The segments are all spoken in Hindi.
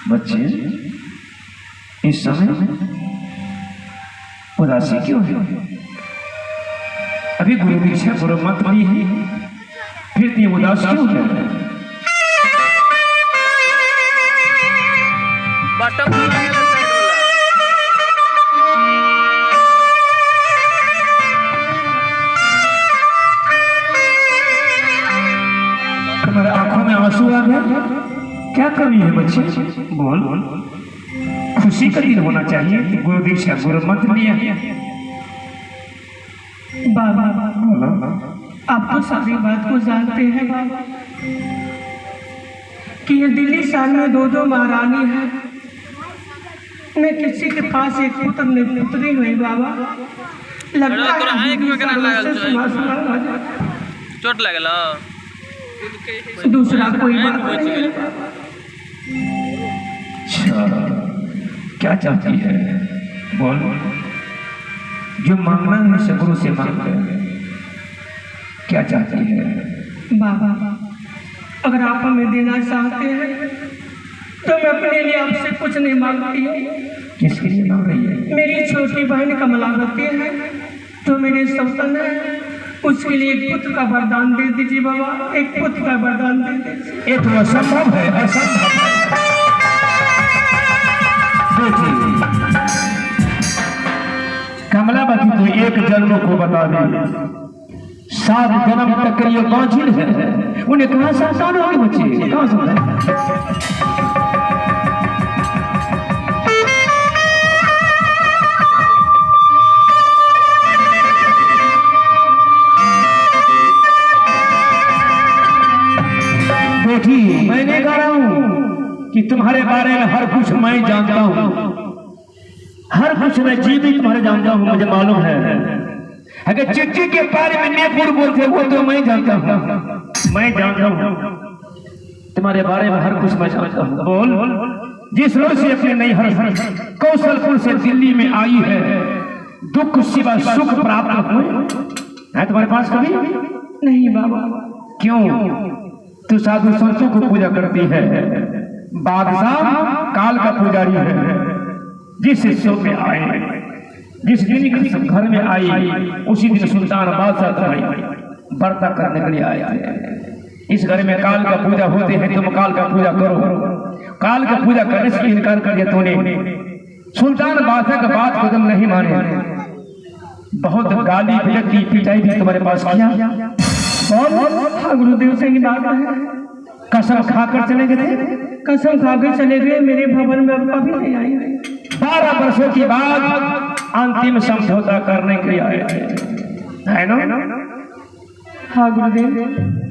बच्चे इस समय उदासी क्यों है? अभी गुरु दीक्षा गुरु मत ली है, फिर इतनी उदास क्यों है? तुम्हारे आंखों में आंसू आ गए, क्या कमी है बच्चे? बोल। खुशी का दिन होना चाहिए कि गुरु दीक्षा गुरु मत लिया। बाबा आप तो सारी बात को जानते हैं बाबा कि ये दिल्ली साल में दो महारानी है। मैं किसी के पास एक पुत्र नहीं पुत्री हुई बाबा। लगता है चोट लगल दूसरा कोई बात नहीं है। अच्छा क्या चाहती है? बोल। जो मांगना है से गुरु से मांगते हैं। क्या चाहती है? बाबा अगर आप हमें देना चाहते हैं तो मैं अपने लिए आपसे कुछ नहीं मांगती हूँ। किसके लिए मांग रही है? मेरी छोटी बहन कमलावती है तो मेरे सौतन है, उसके लिए एक पुत्र का वरदान दे दीजिए बाबा। एक पुत्र का वरदान दे दीजिए। ये तो असंभव है, असंभव है। कमलावती तो एक जन्म को बता दे, 7 जन्म तक ये बांझिल है। उन्हें कहाँ संतान होगी बच्चे? कहाँ संतान? बेटी मैंने कह रहा हूँ कि तुम्हारे बारे में हर कुछ मैं जानता हूँ, हर कुछ मैं जीवित तुम्हारे जानता हूँ, मुझे मालूम है। अगर चिट्ठी के बारे में नेपुर बोलते वो तो मैं जानता हूँ, मैं जानता हूँ तुम्हारे बारे में हर कुछ मैं जानता हूँ। बोल। जिस रोज से अपने नैहर कौशलपुर से दिल्ली में आई है, दुख सिवा सुख प्राप्त हुए है तुम्हारे पास कभी? नहीं बाबा। क्यों? तू साधु संतों को पूजा करती है, बादशाह काल का पुजारी है। जिस हिस्सों में आए, जिस दिन घर में आई, उसी दिन सुल्तान बादशाह व्रत करने के लिए आए। इस घर में काल का पूजा होते हैं, तुम काल का पूजा करो। काल का पूजा करने से इनकार कर दिया तूने। सुल्तान बादशाह का बात को तुम नहीं माने, बहुत गाली बेइज्जती पिटाई भी तुम्हारे पास किया। और गुरुदेव से ही बात है, कसम खाकर चले गए थे, कसम खाकर चले गए, मेरे भवन में अब कभी नहीं आए। 12 वर्षों के बाद अंतिम समझौता करने के लिए आए थे, है ना? हाँ गुरुदेव।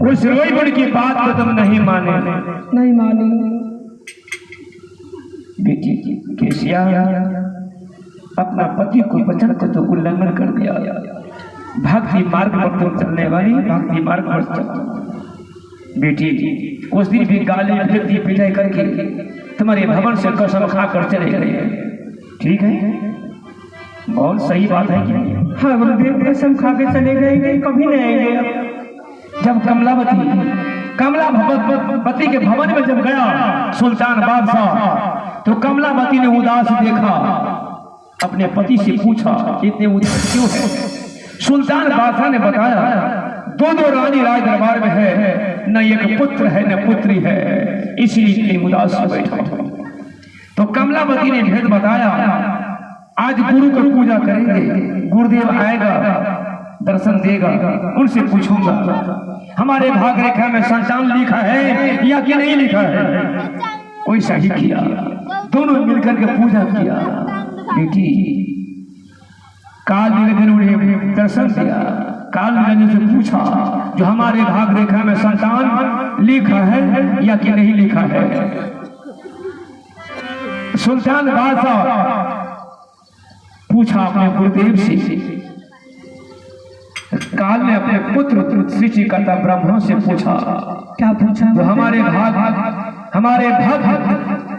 उस रोईबुड़ की बात को तुम नहीं माने। नहीं मानी। बेटी केसिया, अपना पति को वचन को तो उल्लंघन कर दिया। भक्ति मार्ग पर तुम चलने वाली, भक्ति मार्ग पर चल। बेटी उस दिन भी गाली बेइज्जती पिटाई करके तुम्हारे भवन से कसम खाकर चले गए, ठीक है? बहुत सही बात है कि? हाँ गुरुदेव, कसम खा के चले गए, कभी नहीं आएंगे। जब कमलावती के भवन में जब गया सुल्तान बादशाह, तो कमलावती ने उदास देखा, अपने पति से पूछा इतने उदास क्यों है? सुल्तान बादशाह ने बताया, दो रानी राज दरबार में है, न एक पुत्र है न पुत्री है, इसलिए इतनी उदास बैठा। तो कमलावती ने भेद बताया, आज गुरु की पूजा करेंगे, गुरुदेव आएगा, दर्शन देगा, उनसे पूछूंगा हमारे भाग रेखा में संतान लिखा है या कि नहीं लिखा है। कोई सही किया, दोनों मिलकर के पूजा किया। बेटी काल निरंजन उन्हें दर्शन दिया, काल निरंजन से पूछा जो हमारे भाग रेखा में संतान लिखा है या कि नहीं लिखा है। सुल्तान बादशाह पूछा अपने गुरुदेव से, काल ने अपने पुत्र सृष्टिकर्ता ब्रह्मा से पूछा। क्या पूछा? जो हमारे भाग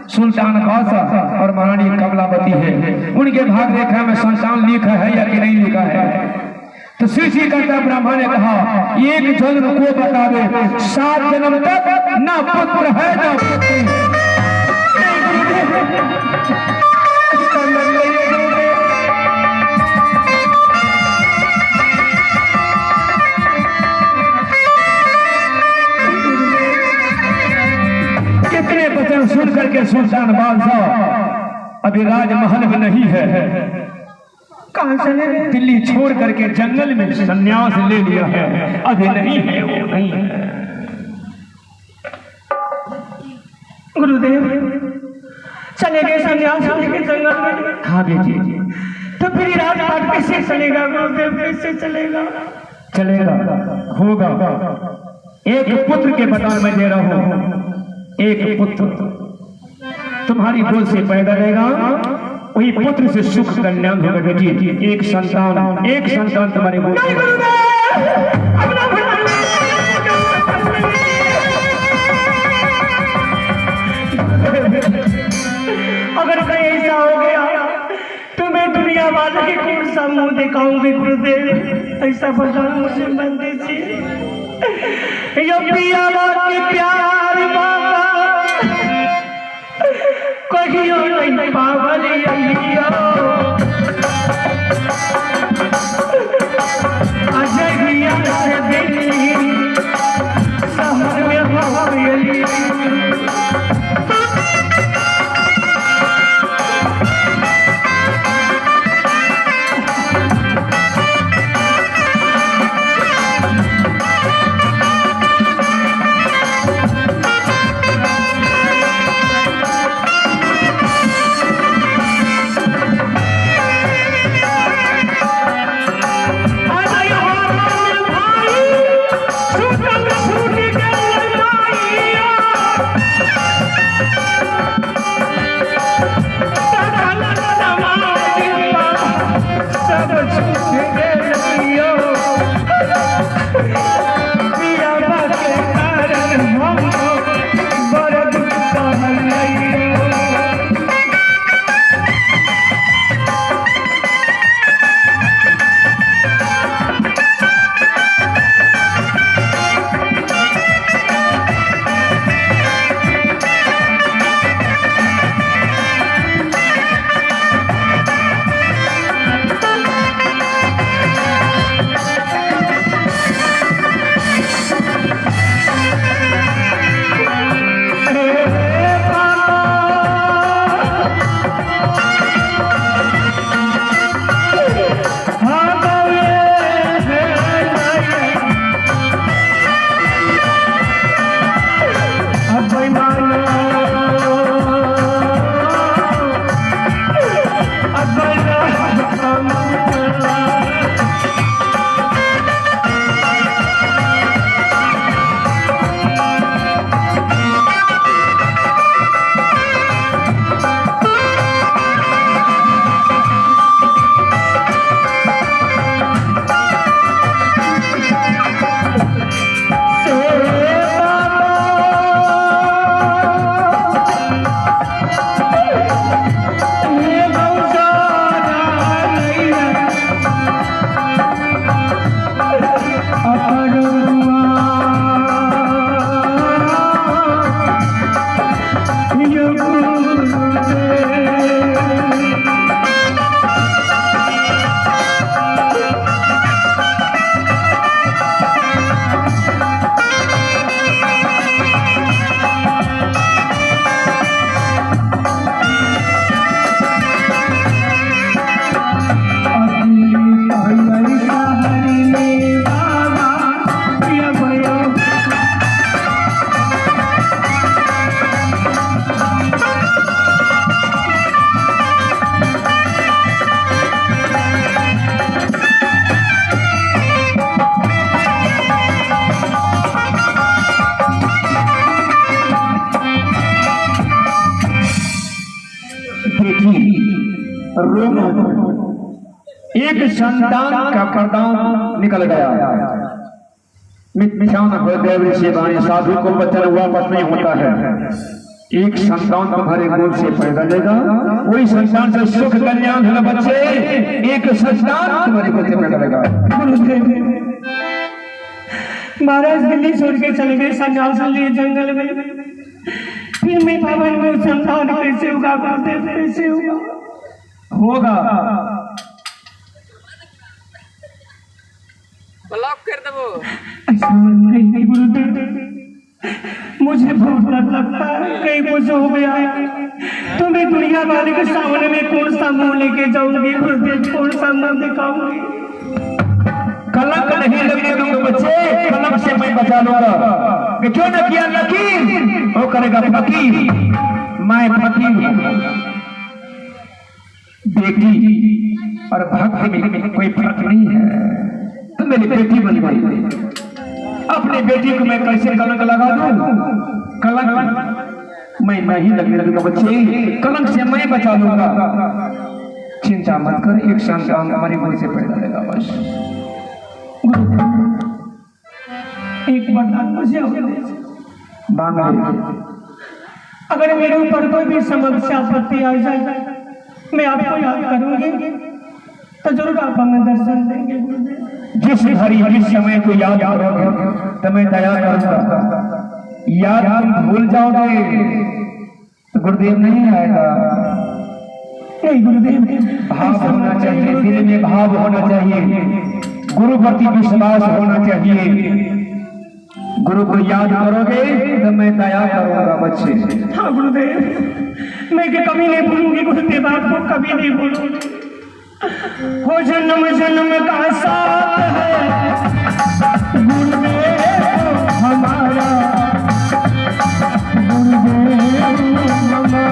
सुल्तान बादशाह और महारानी कमलावती है, उनके भाग रेखा में संतान लिखा है या कि नहीं लिखा है। तो सृष्टिकर्ता ब्रह्मा ने कहा, एक जन्म को बता दे, 7 जन्म तक ना पुत्र है ना पुत्री। सुन करके सुल्तान बादशाह अभी राजमहल में नहीं है, कहां चले गए? दिल्ली छोड़ करके जंगल में संन्यास ले लिया है, अभी नहीं है, वो नहीं है। गुरुदेव चले गए संन्यास लेके जंगल में? हाँ बेटी। तो फिर राजपाट कैसे चलेगा गुरुदेव, कैसे चलेगा? चलेगा, होगा। एक पुत्र के बता मैं दे रहा हूँ, एक पुत्र तुम्हारी गोद से पैदा रहेगा, वही पुत्र से सुख कल्याण होगा बेटी। एक संतान तुम्हारी गोद से। अगर कहीं ऐसा हो गया तो मैं दुनिया वाले के कौन सा मुंह दिखाऊंगी गुरुदेव, ऐसा वरदान मुझे मत दीजिए। यो पिया के प्यार बाबा कहियो नहीं पावल अजगिया से दिल्ली शहर में हवेली। रोम एक संतान का प्रदान निकल गया। मिथ्यान हृदय से वाणी साधु को वचन वापस नहीं होता है। एक संतान तुम्हारे गोद से पैदा लेगा, वही संतान से सुख कल्याण है बच्चे। एक संतान तुम्हारे गोद से पैदा लेगा। महाराज दिल्ली छोड़ के चले गए संन्यास लिए जंगल में, फिर मैं भवन में संतान कैसे होगा गुरुदेव, कैसे होगा? ब्लॉक कर दो। ऐसा नहीं गुरुदेव, मुझे बहुत डर लगता है कहीं कुछ हो गया तो मैं दुनिया वाले के सामने में कौन सा मुंह लेके जाऊंगी गुरुदेव, कौन सा मुंह दिखाऊंगी? कलंक नहीं लगने दूंगा बच्चे, कलंक से मैं बचा लूंगा। कि क्यों न किया लकीर वो करेगा फकीर। मैं फकीर हूं। बेटी और भक्त में कोई फर्क नहीं है। तो मेरी बेटी बन गई, अपनी बेटी को मैं कैसे कलंक लगा दूं? कलंक मैं नहीं लगने दूंगा बच्चे, कलंक से मैं बचा लूंगा। चिंता मत कर, एक संतान हमारी गोद से पैदा लेगा बस। एक वरदान मुझे मांग ले। अगर मेरे ऊपर कोई भी समस्या आपत्ति आ जाए, मैं आपको याद करूंगी तो जरूर आप हमें दर्शन देंगे गुरुदेव। जिस घड़ी जिस समय को याद करोगे तो मैं दया करूंगा। याद तुम भूल जाओगे तो गुरुदेव नहीं आएगा। नहीं गुरुदेव, भाव होना चाहिए, दिल में भाव होना चाहिए, गुरु प्रति विश्वास होना चाहिए। गुरु को याद करोगे तो मैं दया करूंगा बच्चे। हाँ गुरुदेव, मैं कभी नहीं भूलूंगी गुरुदेव, आपको कभी नहीं भूलूंगी। हो जन्म जन्म का साथ है गुरुदेव हमारा, गुरुदेव हमारा।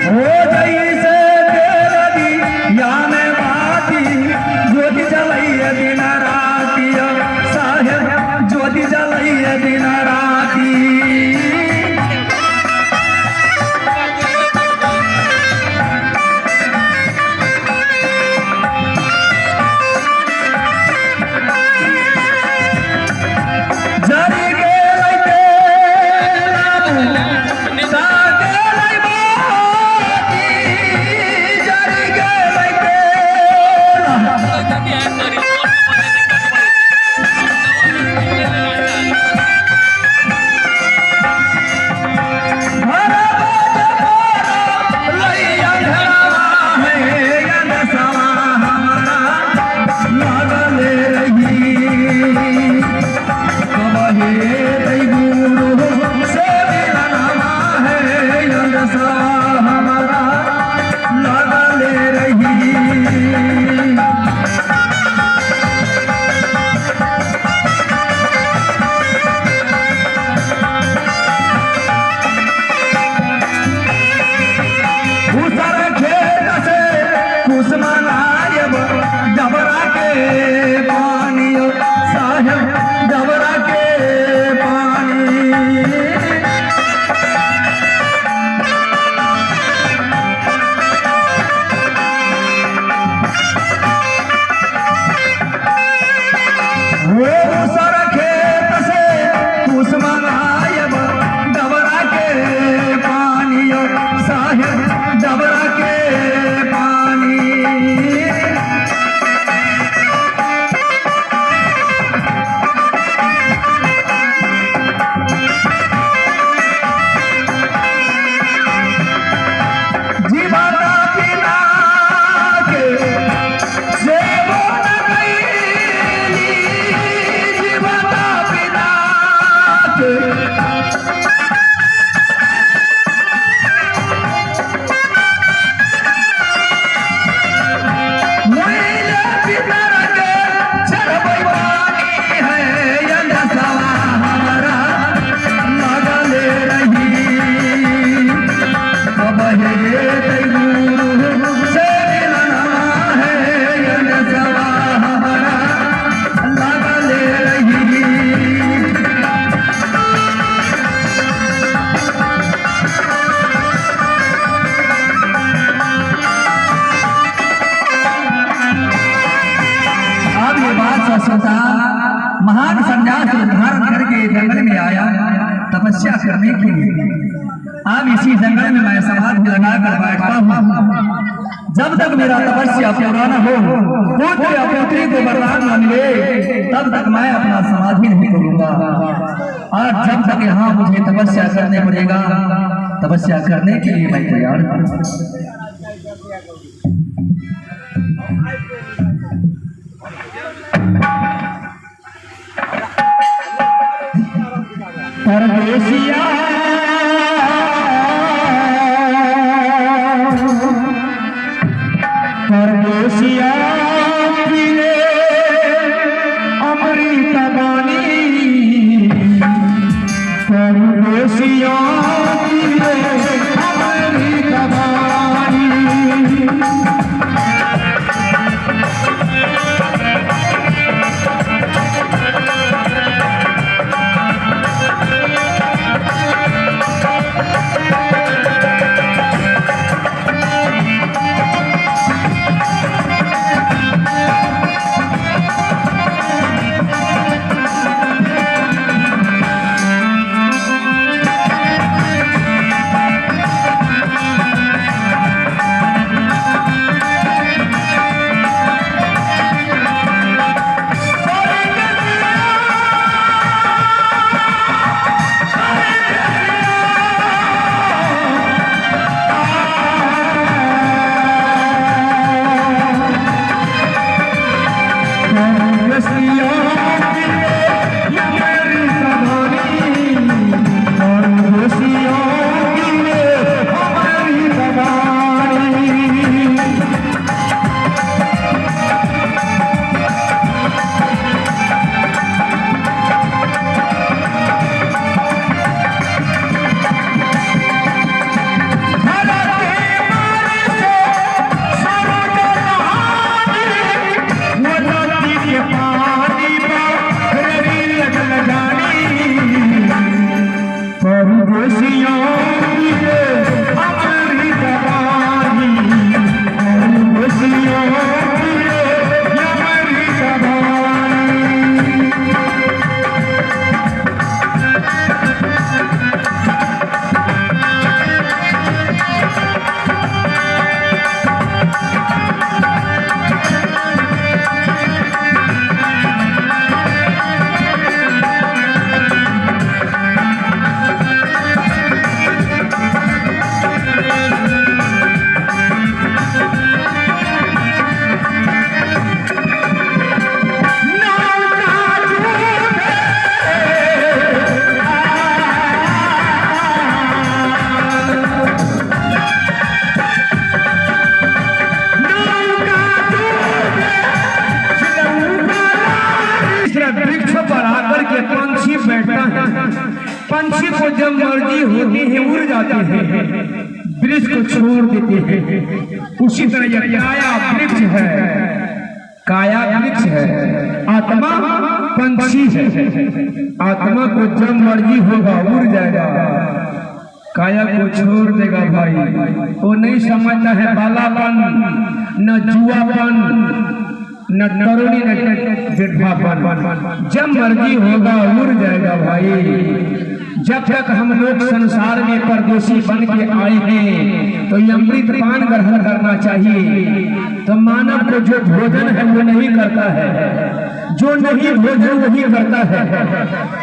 हो जैसे तेरा दिया में बाती ज्योति जलैया दिन राती साहेब ज्योति जलैया दिन राती महान संन्यास धारण करके जंगल में आया तपस्या करने के लिए। अब इसी जंगल में मैं समाधि लगाकर बैठता हूँ। जब तक मेरा तपस्या पूरा न हो, पुत्र या पुत्री को वरदान न मिले, तब तक मैं अपना समाधि नहीं करूंगा। और जब तक यहाँ मुझे तपस्या करने पड़ेगा, तपस्या करने के लिए मैं तैयार हूँ। परदेसिया परदेसिया पीले अमृत बानी परदेसिया पीले अमृत बानी होते हैं, उसी तरह यह काया वृक्ष है, काया वृक्ष है, आत्मा पंछी है। आत्मा को जब मर्जी होगा उड़ जाएगा, काया को छोड़ देगा भाई। वो नहीं समझता है बालापन, न जुआपन, न तरुणी, न वृद्धापन। जब मर्जी होगा उड़ जाएगा भाई। जब तक हम लोग संसार में परदेशी बन के आए हैं तो ये अमृत पान ग्रहण करना चाहिए। तो मानव को जो भोजन है वो नहीं करता है, जो नहीं भोजन वही करता है।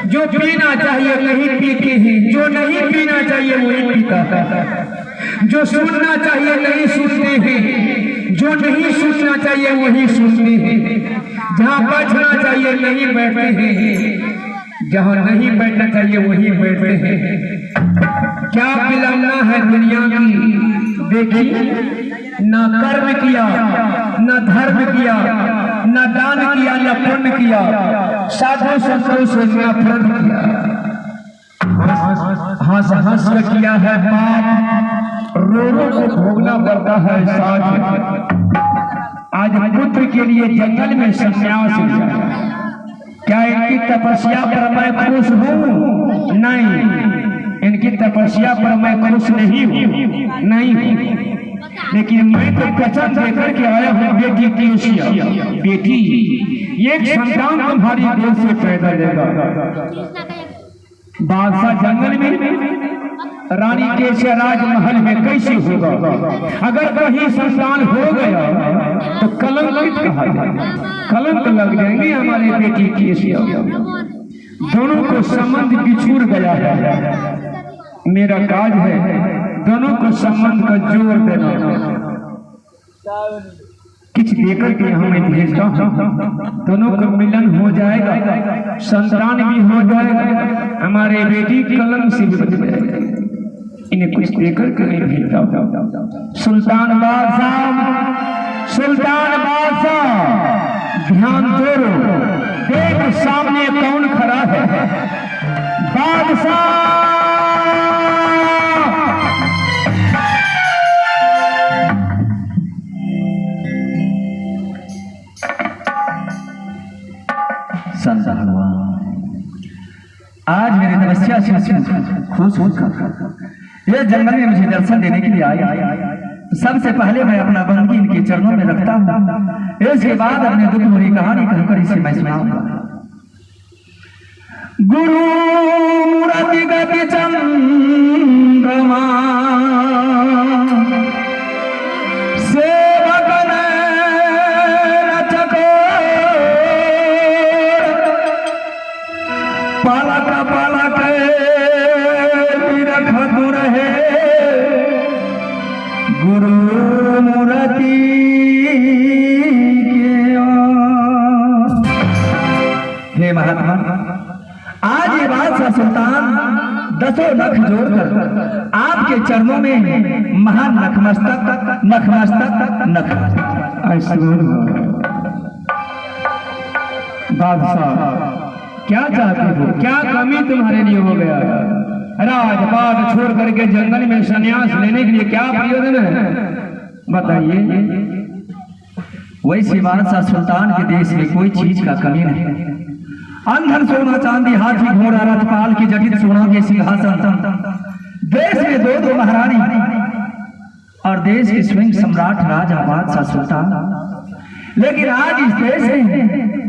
जो पीना चाहिए नहीं पीते हैं, जो नहीं पीना चाहिए वही पीता है। जो सुनना चाहिए नहीं सुनते हैं, जो नहीं सुनना चाहिए वही सुनते हैं। जहाँ बैठना चाहिए नहीं बैठते हैं, जहाँ नहीं बैठना चाहिए वही बैठते हैं। क्या विलंबना है दुनिया की। देखिए, न कर्म किया, न धर्म किया, न दान किया, न पुण्य किया, साधु संतों से नफरत किया, हंस हंस किया है पाप, रो रो को भोगना पड़ता है साथ। आज पुत्र के लिए जंगल में संन्यास लिया। क्या इनकी तपस्या पर मैं खुश हूँ? नहीं, इनकी तपस्या पर मैं खुश नहीं हूँ, नहीं हूँ। लेकिन मैं तो वचन देकर के आया हूँ बेटी केशिया, बेटी एक संतान तुम्हारी देश से पैदा लेगा। बादशाह जंगल में, रानी केशिया राजमहल में कैसे होगा? अगर कहीं संतान हो गया तो कलंकित कहा जाएगा, कलंक लग जाएंगे हमारे बेटी केशिया। दोनों को संबंध बिछुड़ गया है। मेरा काज है दोनों को संबंध का जोर देना। कुछ देकर के हमें भेजता हूँ, दोनों का मिलन हो जाएगा, संतान भी हो जाएगा, हमारे बेटी कलंक से भी बच जाएगा। इन्हें कुछ देकर के नहीं भेजता। सुल्तान बादशाह, सुल्तान बादशाह ध्यान दो, देख सामने कौन खड़ा है। बादशाह संतान हुआ। आज मेरी तपस्या से खुश होकर ये जंगल में मुझे दर्शन देने के लिए आए। सबसे पहले मैं अपना बंदी इनके चरणों में रखता हूँ, इसके बाद अपने दुख भरी कहानी कहकर इसे मैं सुनाऊंगा। गुरु मूर्ति गति चंद्रमा सेवक पालक पालक रख रहे गुरु मूर्ति के। हे महात्मा, आज ये बादशाह सुल्तान दसों नख जोड़कर आपके चरणों में महान नखमस्तक नखमस्तक नख। बादशाह क्या चाहते हो? क्या कमी तुम्हारे लिए हो गया? राजपाट छोड़ करके जंगल में संन्यास लेने के लिए क्या प्रयोजन है? बताइए। वैसे बादशाह सुल्तान के देश में कोई चीज का कमी नहीं। अंधन सोना चांदी हाथी घोड़ा रथपाल की जटिल सोना के सिंहासन, देश में दो दो महारानी और देश के स्वयं सम्राट राजा बादशाह सुल्तान। लेकिन आज इस देश में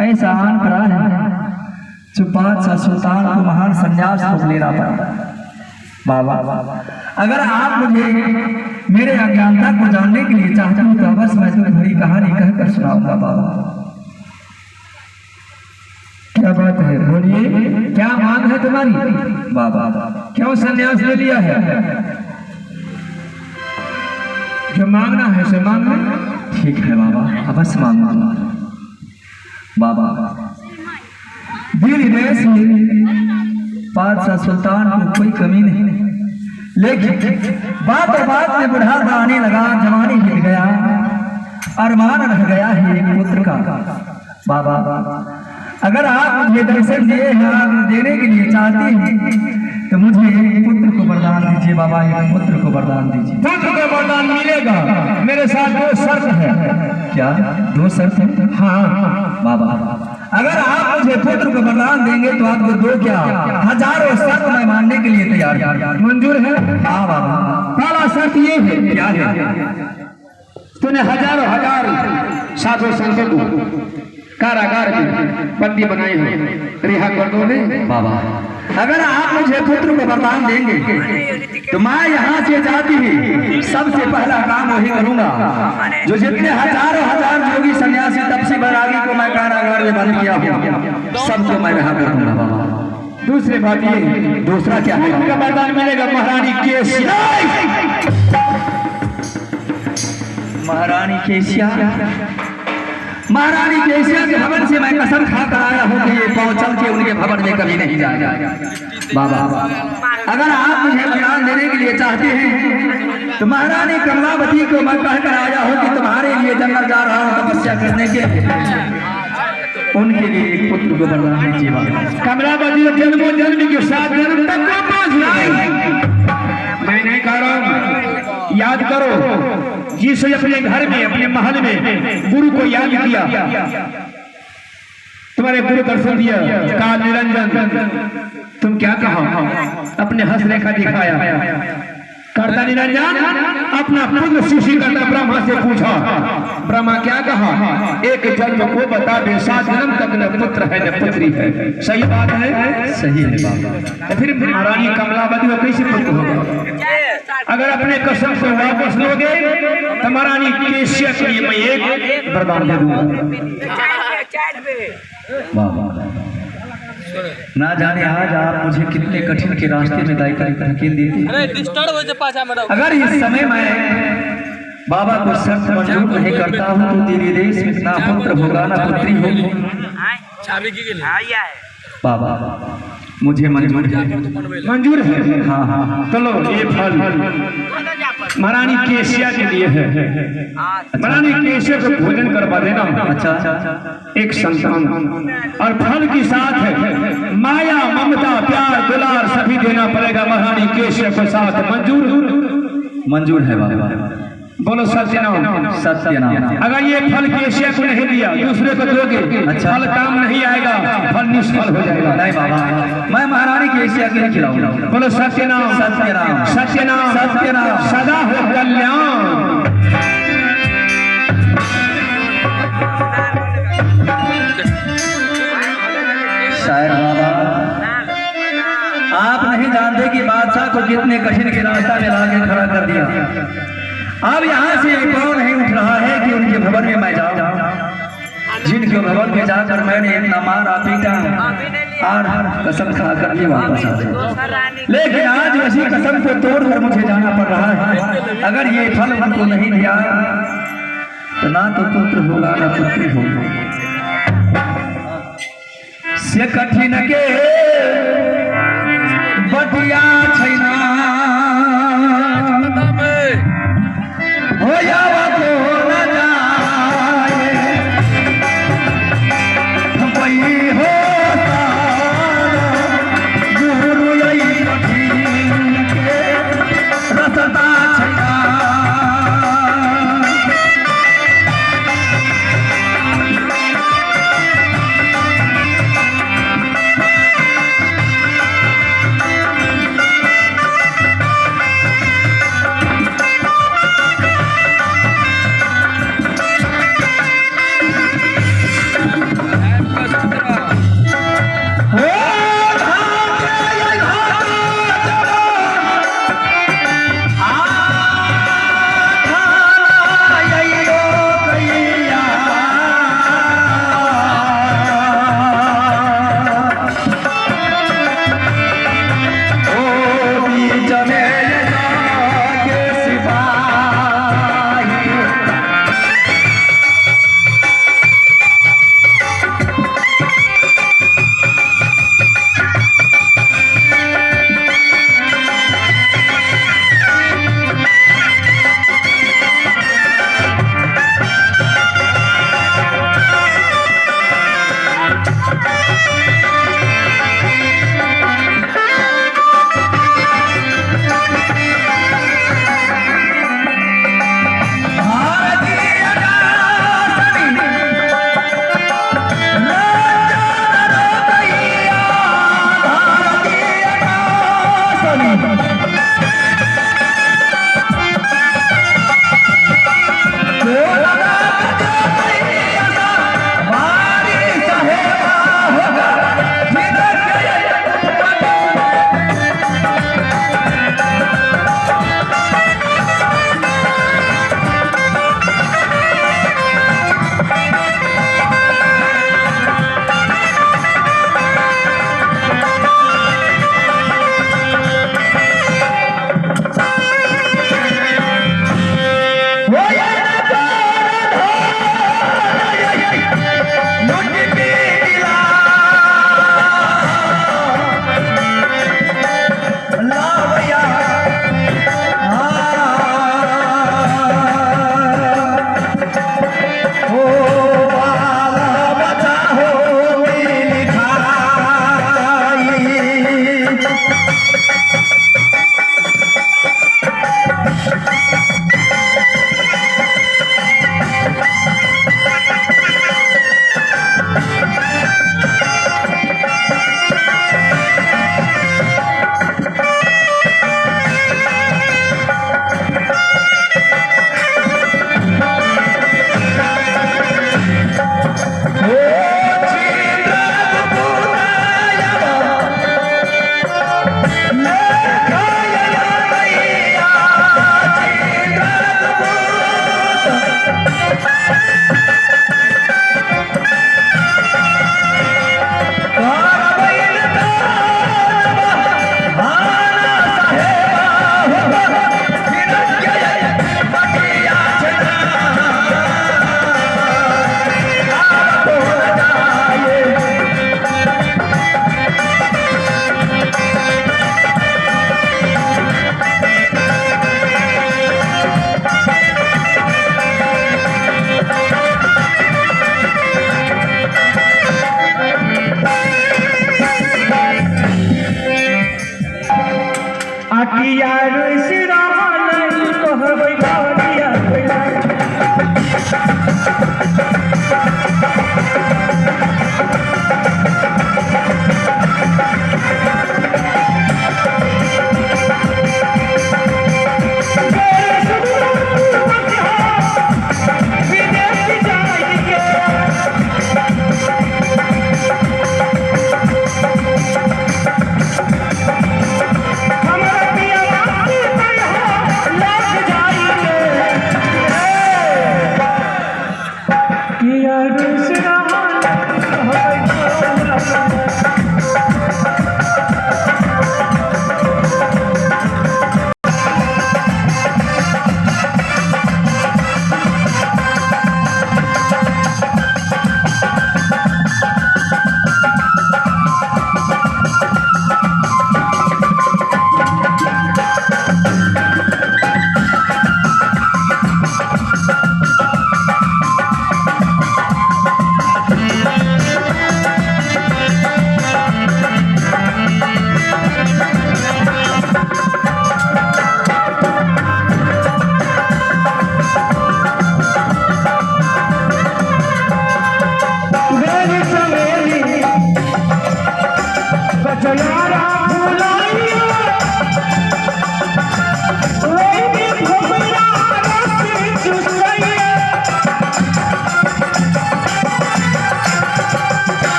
ऐसा आन पड़ा है जो बादशाह सुल्तान को महान संन्यास को लेना पड़ा। बाबा, अगर आप मुझे मेरे अज्ञानता को जानने के लिए चाहते हो तो बस मैं तुम्हें बड़ी कहानी कहकर सुनाऊंगा। बाबा, क्या बात है? बोलिए, क्या मांग है तुम्हारी? बाबा, क्यों संन्यास ले लिया है? जो मांगना है से मांगना। ठीक है बाबा, अवश्य मांगूंगा। बाबा, दिल देश में बादशाह सुल्तान को कोई कमी नहीं, लेकिन बातों बात में बुढ़ापा आने लगा, जवानी गिर गया, अरमान रह गया है एक पुत्र का। बाबा, अगर आप मुझे दर्शन दिए हैं, आप देने के लिए चाहते हैं तो मुझे एक पुत्र को वरदान दीजिए बाबा, एक पुत्र को वरदान दीजिए। पुत्र को वरदान मिलेगा, मेरे साथ 2 शर्त है। क्या 2 शर्त है? हाँ बाबा अगर आप मुझे पुत्र को वरदान देंगे तो आपको 2 क्या हजारों शर्त मैं मानने के लिए तैयार। मंजूर है? हाँ बाबा। पहला शर्त ये है, क्या है? तूने हजारों हजार साधु संतों को कारागार में बंदी बनाए हो, रिहा कर दोगे? बाबा अगर आप मुझे पुत्र को वरदान देंगे तो मैं यहाँ से जाती ही सबसे पहला काम वही करूंगा जो जितने हजारों हजार योगी सन्यासी तपसी बैरागी को मैं कारागार में बंद किया हूँ सबको मैं रिहा कर दूंगा बाबा। दूसरी बात ये, दूसरा क्या है? का वरदान मिलेगा महारानी केशिया। महारानी केशिया, महारानी केशिया के भवन से मैं कसम खा कर आया हूँ कि ये पाँव चल के उनके भवन में कभी नहीं जाएगा। बाबा अगर आप मुझे वरदान देने के लिए चाहते हैं तो महारानी कमलावती को मैं कहकर आया हूँ कि तुम्हारे लिए जंगल जा रहा हूँ तपस्या करने के, उनके लिए एक पुत्र को वरदान दीजिए बाबा। कमलावती जन्मों जन्म के साथ जन्म तक को पहुंच मैं नहीं कह रहा हूँ, याद करो जिसे अपने घर में अपने महल में गुरु को याद किया, तुम्हारे गुरु दर्शन दिया, काल निरंजन तुम क्या कहा? अपने हंस रेखा दिखाया। करता निरंजन अपना पुत्र शिशि करता ब्रह्मा से पूछा, ब्रह्मा क्या कहा? एक जन्म को बता दे, 7 जन्म तक न पुत्र है न पुत्री है। सही बात है? सही है बाबा। फिर महारानी कमलावती को कैसे पुत्र होगा? अगर अपने कसम को वापस लोगे तो महारानी केशिया के लिए मैं एक वरदान दे दूंगा। ना जाने आज आप मुझे कितने कठिन के रास्ते में धकेल देते। अगर इस समय मैं बाबा को शर्त मंजूर नहीं करता हूँ तो तेरे देश में ना पुत्र होगा ना पुत्री होगी। बाबा मुझे मंजूर है। मंजूर है? हाँ हाँ। चलो ये फल महारानी केशिया के लिए है, महारानी केशिया को भोजन करवा देना। अच्छा एक संतान और फल के साथ माया ममता प्यार दुलार सभी देना पड़ेगा महारानी केशिया के साथ। मंजूर? मंजूर है बाबा। बोलो सत्य नाम। सत्य नाम। अगर ये फल केशिया को नहीं दिया दूसरे को दोगे, अच्छा। फल काम नहीं आएगा, फल निष्फल हो जाएगा। नहीं बाबा मैं महारानी केशिया के लिए खिलाऊंगा। बोलो सत्य नाम। सत्य नाम। सत्य नाम। सत्य नाम। सदा हो कल्याण। शायर बाबा आप नहीं जानते कि बादशाह को कितने कठिन के रास्ता में लाके खड़ा कर दिया। अब यहाँ से पाँव नहीं उठ रहा है कि उनके भवन में मैं जाऊँ, जिनके भवन में जाकर मैंने इतना मारा पीटा और कसम खा कर ये वापस आ गया। लेकिन आज वही कसम को तोड़कर मुझे जाना पड़ रहा है। अगर ये फल उनको नहीं दिया तो ना तो पुत्र होगा ना पुत्री होगी। से कठिन के बटिया छैना हो जावा तो न जाए वही होता गुरु लई कठिन के रसता छैना।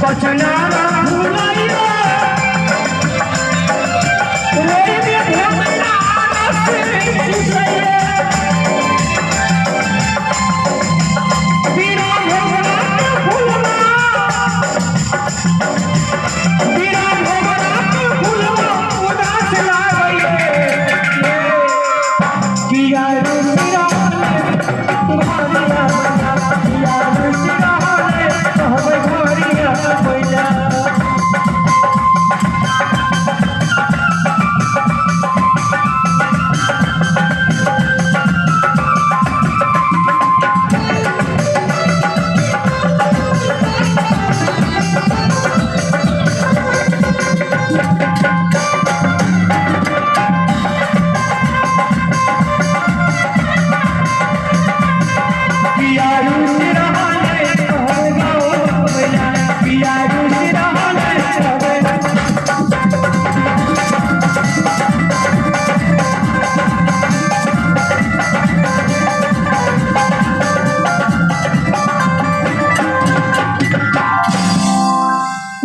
बचना ना भुलाइयो रोई में भोगना से सुसैया बिना भोगना के भूलना बिना भोगना के भूलना उदास लागइए किया रे सिरा घरिया किया रे सिरा कहबे घरिया कोइला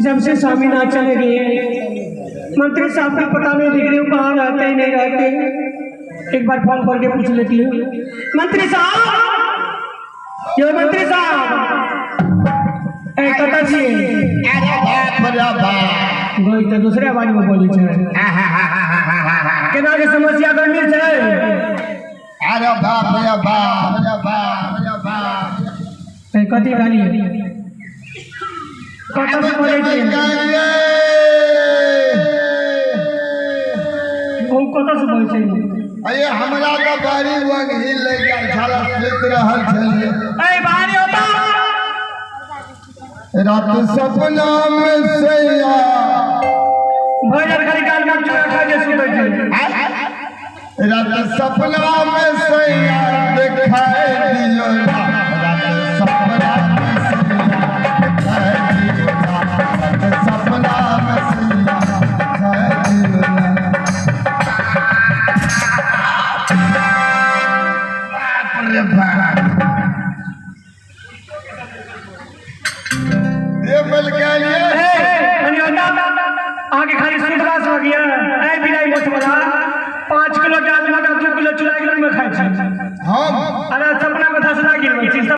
जब से स्वामी नाथ चले गए मंत्री साहब को पता नहीं दिख रही हूँ कहाँ रहते ही नहीं रहते। एक बार फोन करके पूछ लेती हूँ। मंत्री साहब यो मंत्री साहब कता छिए गई तो दूसरे आवाज में बोली छे केना के समस्या गंभीर छे। अरे बाप रे बाप रे बाप रे बाप कथी गाली कथा से बोले छे वो कथा से बोले छे। अरे हमरा का बारी वंग हिल ले गया झाला लेत रहल छले ए बारी होता रात सपना में सैया भजन खाली काल काम चुरा खा के सुते छे। रात सपना में सैया दिखाई दियो रात सपना में सैया दिखाई दियो रात सपना में सैया दिखाई दियो बाप रे बाप ये बोल के लिए आगे खाली सुधरास हो गया ऐ बिलाई मोछ वाला 5 किलो के आदमी का 2 किलो चुरा के में खाई छी हम अरे सपना में 10 लाख गिरबै छी।